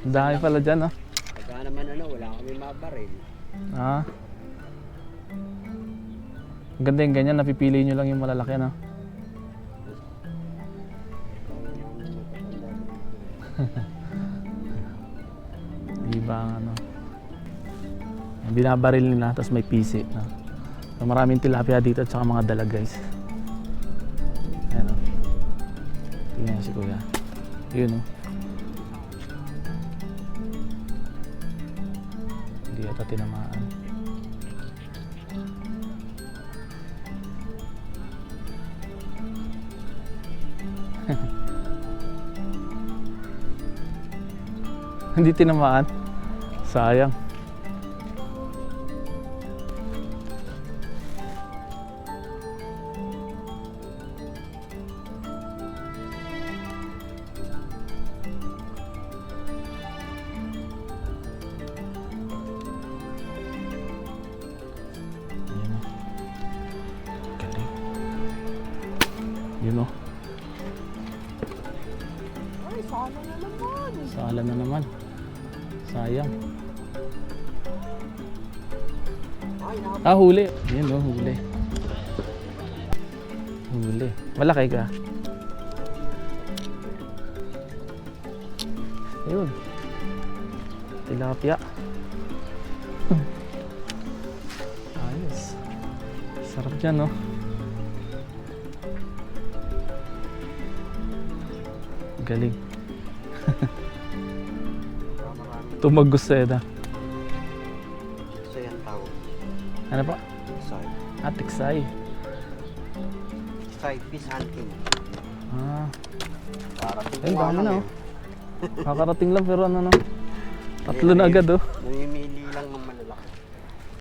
Dami pala dyan, ah. Pagka naman wala kami mabaril. Ah. Ang ganda yung ganyan, napipili nyo lang yung malalaki, no? Diba ang ano? Binabaril nila, tapos may pisi, no? So, maraming tilapia dito at saka mga dalag, guys. Ayan, no? Tingnan si kuya. Yun, no? Hindi yata tinamaan. Hindi tinamaan. Sayang. Yun o. Ay, sala na naman. Sala na naman. Sayang. Ay, Ah, huli. Yun o, huli. Huli. Malaki ka. Ayun. Tilapia. Ayos. Sarap dyan, no? Galing. Tumagos sa eda. So yan tawag. Ano pa? Sorry. Atiksay. Side piece hunting. Ah. Parating Ayun, dami na, oh. eh. Kakarating lang pero ano, no? Tatlo na agad, oh. Namimili